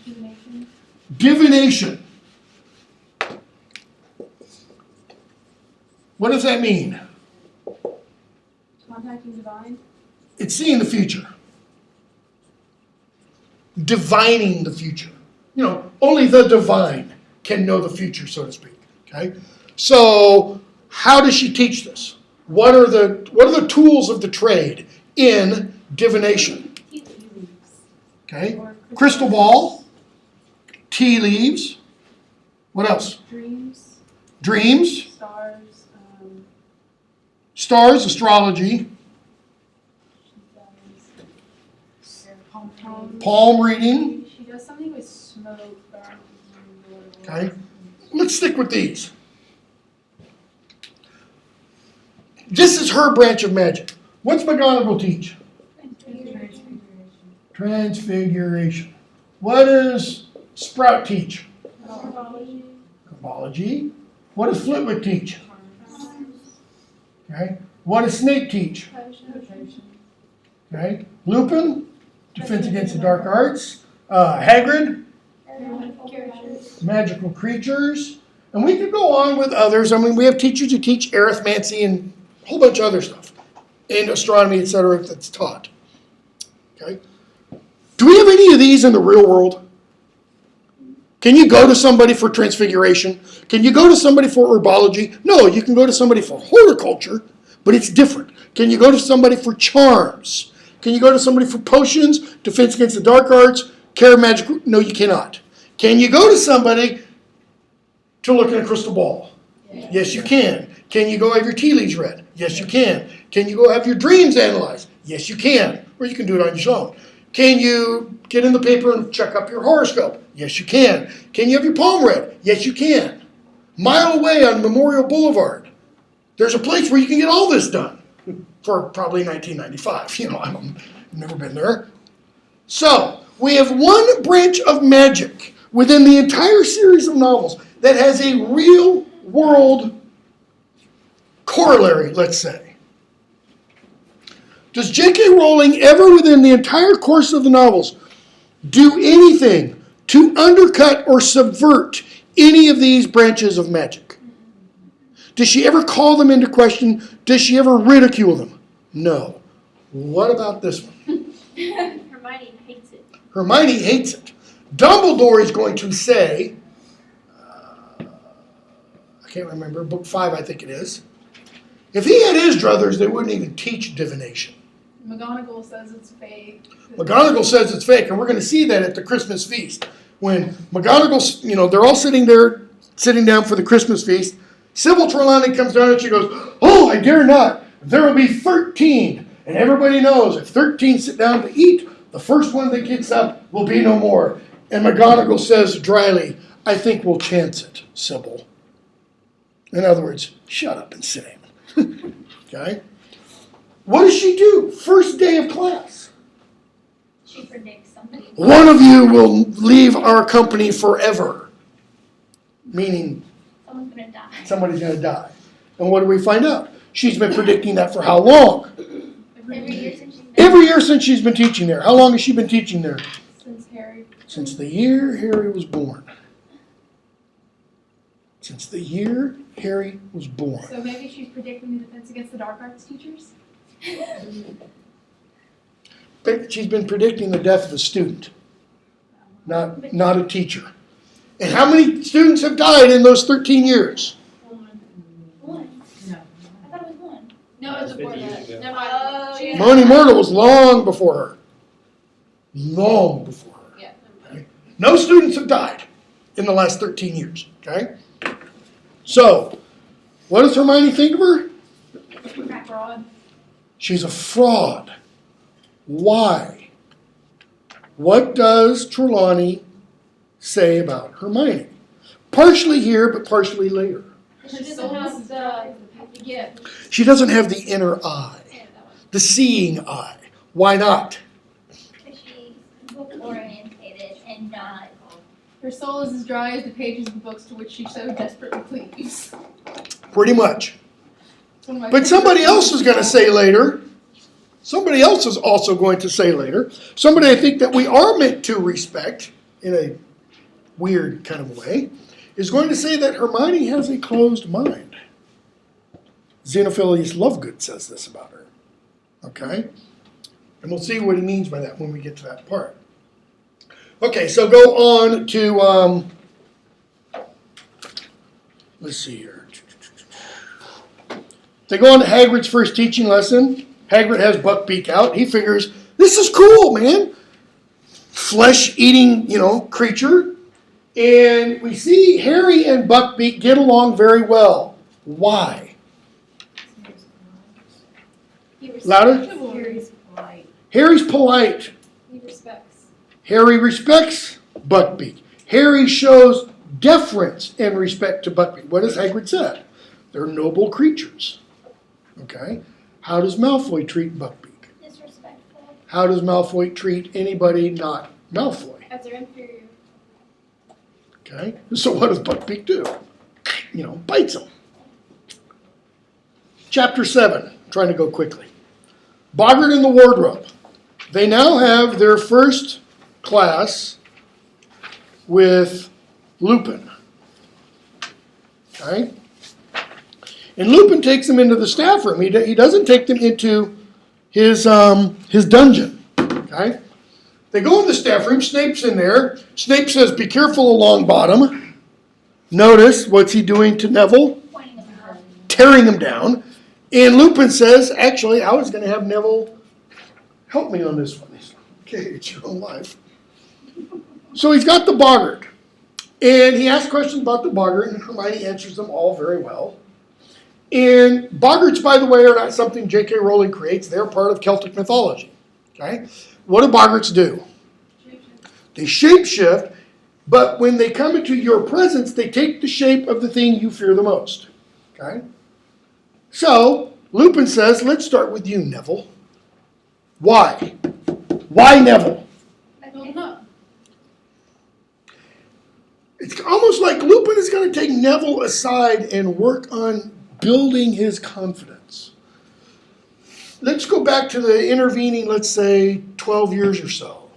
Divination. Divination. What does that mean? Contacting divine. It's seeing the future. Divining the future. Only the divine can know the future, so to speak. Okay? So, how does she teach this? What are the tools of the trade in divination? Okay? Crystal ball, tea leaves. What else? Dreams. Dreams, Stars. stars, astrology, palm reading. She does something with smoke. But I don't remember what it was. Okay? Let's stick with these. This is her branch of magic. What's McGonagall teach? Transfiguration. What does Sprout teach? Herbology. What does Flitwick teach? Okay. What does Snape teach? Okay, Lupin, defense against the dark arts. Hagrid, magical creatures. And we could go on with others. I mean, we have teachers who teach arithmancy and a whole bunch of other stuff. And astronomy, etc. that's taught. Okay? Do we have any of these in the real world? Can you go to somebody for transfiguration? Can you go to somebody for herbology? No, you can go to somebody for horticulture, but it's different. Can you go to somebody for charms? Can you go to somebody for potions, defense against the dark arts, care magic? No, you cannot. Can you go to somebody to look at a crystal ball? Yes, you can. Can you go have your tea leaves read? Yes, you can. Can you go have your dreams analyzed? Yes, you can. Or you can do it on your own. Can you get in the paper and check up your horoscope? Yes, you can. Can you have your palm read? Yes, you can. Mile away on Memorial Boulevard, there's a place where you can get all this done for probably $19.95. You know, I've never been there. So, we have one branch of magic within the entire series of novels that has a real world corollary, let's say. Does J.K. Rowling ever within the entire course of the novels do anything to undercut or subvert any of these branches of magic? Does she ever call them into question? Does she ever ridicule them? No. What about this one? Hermione hates it. Hermione hates it. Dumbledore is going to say, I can't remember, book 5 I think it is. If he had his druthers, they wouldn't even teach divination. McGonagall says it's fake. McGonagall says it's fake, and we're going to see that at the Christmas feast. When McGonagall, they're all sitting down for the Christmas feast. Sybil Trelawney comes down and she goes, "Oh, I dare not. There will be 13. And everybody knows if 13 sit down to eat, the first one that gets up will be no more." And McGonagall says dryly, "I think we'll chance it, Sybil." In other words, shut up and sit down. Okay? What does she do? First day of class. She predicts somebody. One of you will leave our company forever. Meaning Someone's gonna die. somebody's going to die. And what do we find out? She's been predicting that for how long? Every year since she's been. Every year since she's been teaching there. How long has she been teaching there? Since Harry. Since the year Harry was born. Since the year Harry was born. So maybe she's predicting the Defense Against the Dark Arts teachers? But she's been predicting the death of a student, not a teacher. And how many students have died in those 13 years? One. No. I thought it was one. No, it was 50 before years that. ago. Never Oh, mind. She- yeah. Moni Myrtle was long before her. Long before her. Yeah. Okay? No students have died in the last 13 years. Okay? So, what does Hermione think of her? Fraud. She's a fraud. Why? What does Trelawney say about Hermione? Partially here, but partially later. She doesn't have the, yeah. She doesn't have the inner eye, Yeah, that one. the seeing eye. Why not? Because she's book orientated and not. Her soul is as dry as the pages of the books to which she so desperately cleaves. Pretty much. It's one of my But favorite somebody things. else is going to say later, somebody else is also going to say later, somebody I think that we are meant to respect in a weird kind of way, is going to say that Hermione has a closed mind. Xenophilius Lovegood says this about her. Okay? And we'll see what he means by that when we get to that part. Okay, so go on to, let's see here. They go on to Hagrid's first teaching lesson. Hagrid has Buckbeak out. He figures, this is cool, man. Flesh-eating, creature. And we see Harry and Buckbeak get along very well. Why? He respects. Louder? Harry's polite. Harry's polite. He respects. Harry respects Buckbeak. Harry shows deference and respect to Buckbeak. What has Hagrid said? They're noble creatures. Okay? How does Malfoy treat Buckbeak? Disrespectful. How does Malfoy treat anybody not Malfoy? As their inferior. Okay? So what does Buckbeak do? Bites him. Chapter 7. I'm trying to go quickly. Boggart in the wardrobe. They now have their first class with Lupin. Okay? And Lupin takes them into the staff room. He doesn't take them into his dungeon. Okay? They go in the staff room. Snape's in there. Snape says, "Be careful along bottom." Notice, what's he doing to Neville? Pointing them out. Tearing him down. And Lupin says, "Actually, I was going to have Neville help me on this one." He said, "Okay, it's your own life." So he's got the boggart. And he asks questions about the boggart, and Hermione answers them all very well. And boggarts, by the way, are not something J.K. Rowling creates. They're part of Celtic mythology. Okay? What do boggarts do? They shapeshift, but when they come into your presence, they take the shape of the thing you fear the most. Okay? So, Lupin says, "Let's start with you, Neville." Why? Why Neville? I don't know. It's almost like Lupin is going to take Neville aside and work on building his confidence. Let's go back to the intervening, let's say, 12 years or so.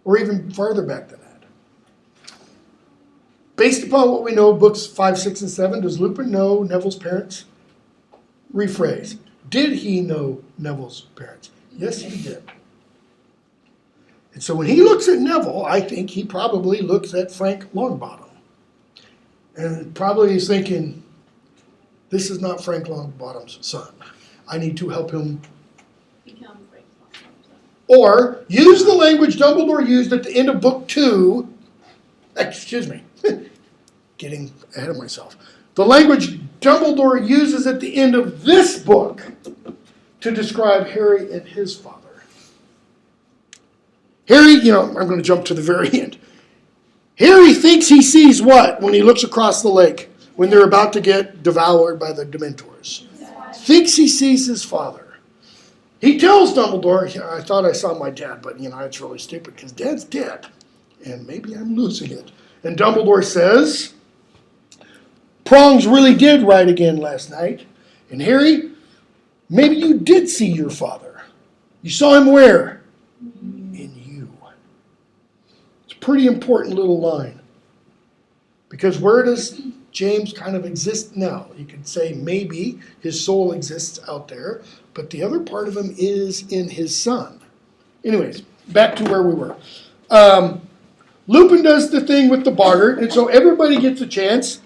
Or even farther back than that. Based upon what we know of books 5, 6, and 7, does Lupin know Neville's parents? Rephrase. Did he know Neville's parents? Yes, he did. And so when he looks at Neville, I think he probably looks at Frank Longbottom. And probably is thinking, this is not Frank Longbottom's son. I need to help him. Become Frank's mom. Or use the language Dumbledore used at the end of book 2. Excuse me. Getting ahead of myself. The language Dumbledore uses at the end of this book to describe Harry and his father. Harry, I'm going to jump to the very end. Harry thinks he sees what when he looks across the lake when they're about to get devoured by the Dementors? Thinks he sees his father. He tells Dumbledore, "I thought I saw my dad, but it's really stupid because Dad's dead, and maybe I'm losing it." And Dumbledore says, "Prongs really did ride again last night. And Harry, maybe you did see your father. You saw him where? In you." It's a pretty important little line. Because where does James kind of exist now? You could say maybe his soul exists out there, but the other part of him is in his son. Anyways, back to where we were. Lupin does the thing with the boggart, and so everybody gets a chance.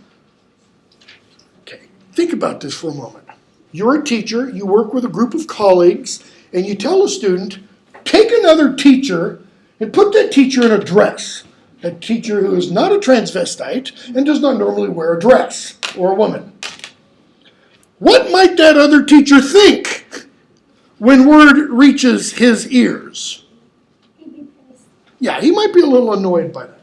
Okay, think about this for a moment. You're a teacher, you work with a group of colleagues, and you tell a student, take another teacher and put that teacher in a dress. A teacher who is not a transvestite and does not normally wear a dress, or a woman. What might that other teacher think when word reaches his ears? He'd be pissed. Yeah, he might be a little annoyed by that.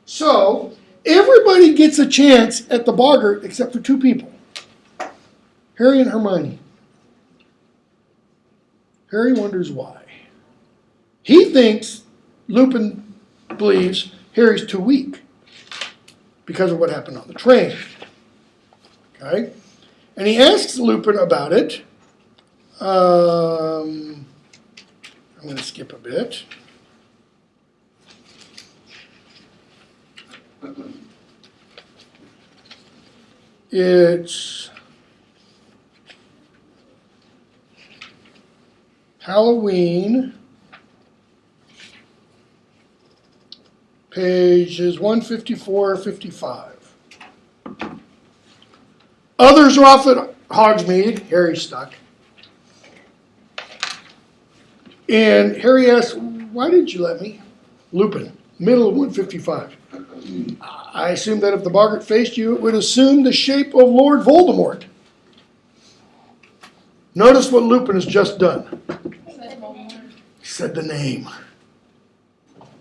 So, everybody gets a chance at the boggart except for 2 people. Harry and Hermione. Harry wonders why. He thinks, Lupin believes, Harry's too weak because of what happened on the train. Okay? And he asks Lupin about it. I'm going to skip a bit. It's Halloween, pages 154, 55. Others are off at Hogsmeade. Harry's stuck. And Harry asks, "Why didn't you let me?" Lupin, middle of 155. "I assume that if the boggart faced you, it would assume the shape of Lord Voldemort." Notice what Lupin has just done. He said the name.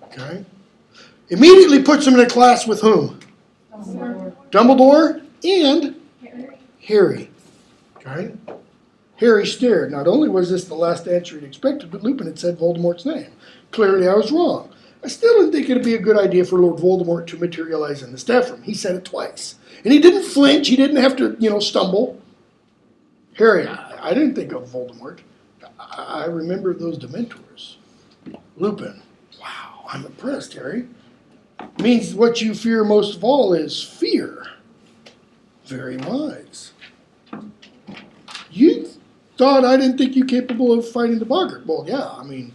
Okay? Immediately puts him in a class with whom? Dumbledore and Harry. Okay? Harry stared. Not only was this the last answer he'd expected, but Lupin had said Voldemort's name. Clearly I was wrong. I still didn't think it'd be a good idea for Lord Voldemort to materialize in the staff room. He said it twice. And he didn't flinch. He didn't have to, stumble. Harry, I didn't think of Voldemort. I remember those Dementors. Lupin. Wow, I'm impressed, Harry. Means what you fear most of all is fear. Very wise. You thought I didn't think you capable of fighting the Boggart. Well, yeah, I mean.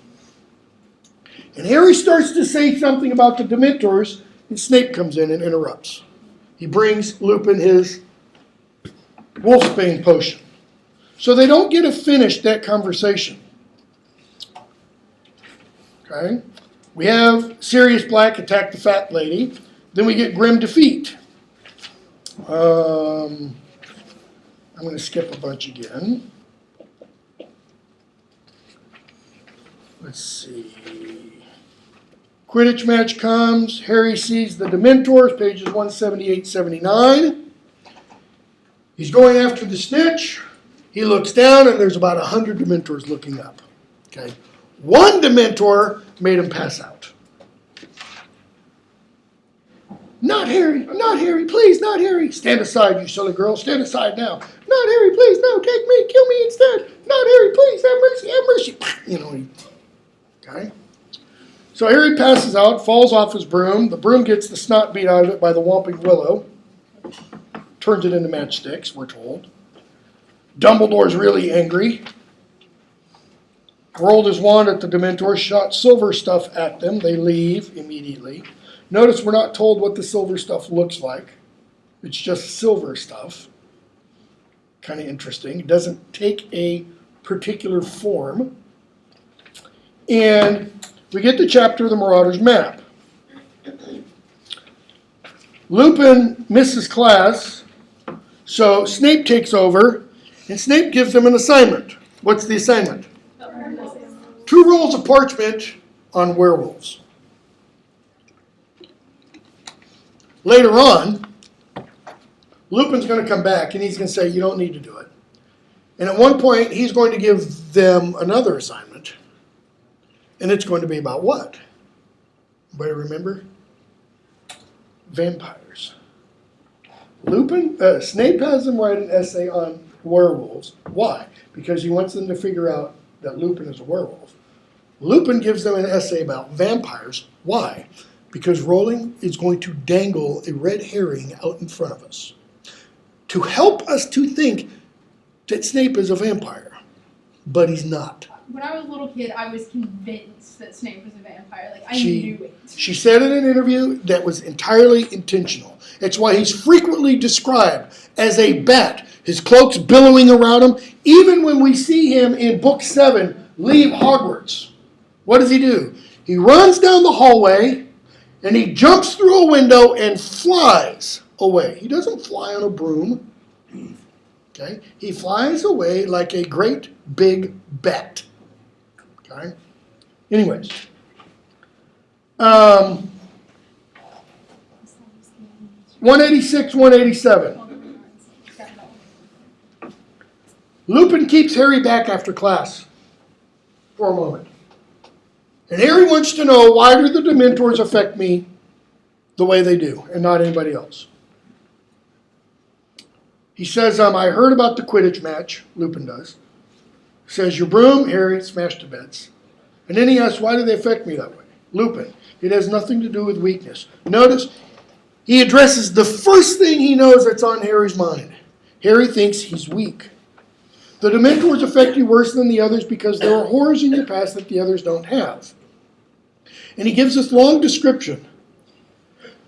And Harry starts to say something about the Dementors, and Snape comes in and interrupts. He brings Lupin his Wolfsbane potion. So they don't get to finish that conversation. Okay? We have Sirius Black attack the fat lady. Then we get grim defeat. I'm going to skip a bunch again. Let's see. Quidditch match comes. Harry sees the Dementors, pages 178-79. He's going after the snitch. He looks down, and there's about 100 Dementors looking up. Okay. One Dementor made him pass out. Not Harry, please, not Harry. Stand aside, you silly girl, stand aside now. Not Harry, please, no, take me, kill me instead. Not Harry, please, have mercy, have mercy. You know, okay. So Harry passes out, falls off his broom. The broom gets the snot beat out of it by the Whomping Willow. Turns it into matchsticks, we're told. Dumbledore's really angry. Rolled his wand at the Dementors, shot silver stuff at them. They leave immediately. Notice we're not told what the silver stuff looks like. It's just silver stuff. Kind of interesting. It doesn't take a particular form. And we get the chapter of the Marauder's Map. Lupin misses class, so Snape takes over, and Snape gives them an assignment. What's the assignment? 2 rolls of parchment on werewolves. Later on, Lupin's going to come back, and he's going to say, you don't need to do it. And at one point, he's going to give them another assignment. And it's going to be about what? Anybody remember? Vampires. Snape has them write an essay on werewolves. Why? Because he wants them to figure out that Lupin is a werewolf. Lupin gives them an essay about vampires. Why? Because Rowling is going to dangle a red herring out in front of us to help us to think that Snape is a vampire, but he's not. When I was a little kid, I was convinced that Snape was a vampire. Like, I She- knew it. She said in an interview that was entirely intentional. It's why he's frequently described as a bat, his cloak's billowing around him. Even when we see him in Book 7 leave Hogwarts, what does he do? He runs down the hallway, and he jumps through a window and flies away. He doesn't fly on a broom. Okay? He flies away like a great big bat. Okay? Anyways. 186, 187. Lupin keeps Harry back after class for a moment. And Harry wants to know, why do the Dementors affect me the way they do and not anybody else? He says, I heard about the Quidditch match. Lupin does. Says, your broom, Harry, smashed to bits. And then he asks, why do they affect me that way? Lupin, it has nothing to do with weakness. Notice, he addresses the first thing he knows that's on Harry's mind. Harry thinks he's weak. The Dementors affect you worse than the others because there are horrors in your past that the others don't have. And he gives this long description.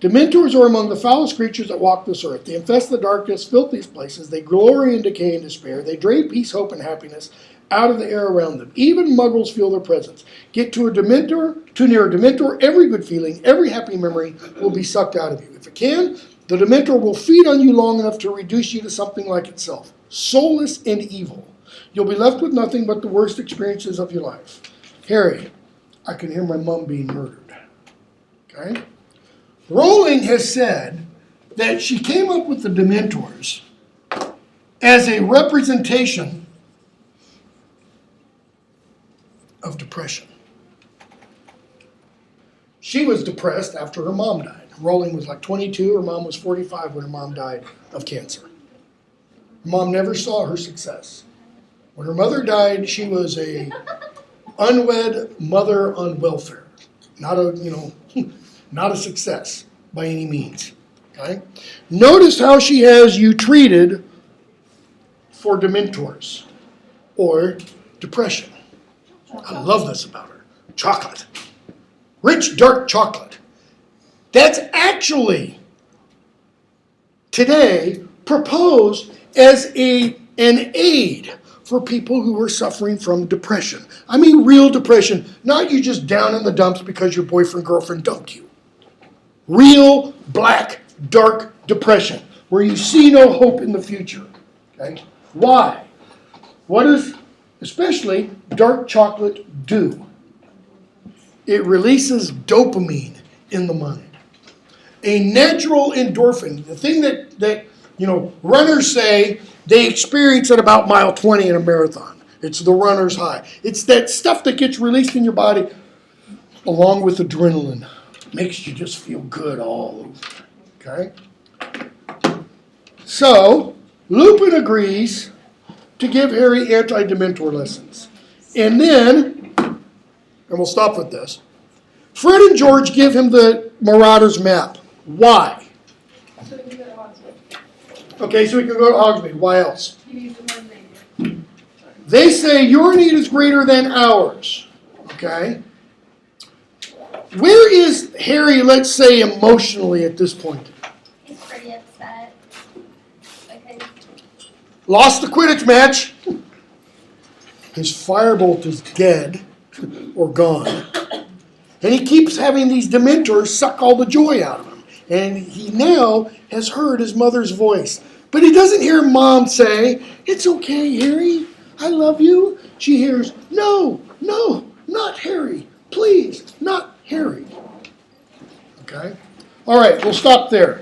Dementors are among the foulest creatures that walk this earth. They infest the darkness, filthiest places. They glory in decay and despair. They drain peace, hope, and happiness out of the air around them. Even muggles feel their presence. Get too near a Dementor, every good feeling, every happy memory will be sucked out of you. If it can, the Dementor will feed on you long enough to reduce you to something like itself, soulless and evil. You'll be left with nothing but the worst experiences of your life. Harry, I can hear my mom being murdered. Okay? Rowling has said that she came up with the Dementors as a representation of depression. She was depressed after her mom died. Rowling was like 22, her mom was 45 when her mom died of cancer. Her mom never saw her success. When her mother died, she was a unwed mother on welfare. Not a, not a success by any means. Okay? Notice how she has you treated for dementors or depression. I love this about her. Chocolate. Rich, dark chocolate. That's actually today proposed as an aid for people who are suffering from depression. I mean real depression, not you just down in the dumps because your boyfriend, girlfriend dumped you. Real, black, dark depression, where you see no hope in the future. Okay? Why? What does especially dark chocolate do? It releases dopamine in the mind. A natural endorphin, the thing that runners say they experience at about mile 20 in a marathon. It's the runner's high. It's that stuff that gets released in your body along with adrenaline. Makes you just feel good all over. Okay? So, Lupin agrees to give Harry anti-dementor lessons. And then, and we'll stop with this, Fred and George give him the Marauders map. Why? So we can go to hospital. Okay, so we can go to Hogsmeade. Why else? He needs the one thing. They say your need is greater than ours. Okay? Where is Harry, let's say, emotionally at this point? He's pretty upset. Because Lost the Quidditch match. His firebolt is dead or gone. And he keeps having these dementors suck all the joy out of him. And he now has heard his mother's voice. But he doesn't hear Mom say, "It's okay, Harry. I love you." She hears, "No, no, not Harry. Please, not Harry." Okay? All right, we'll stop there.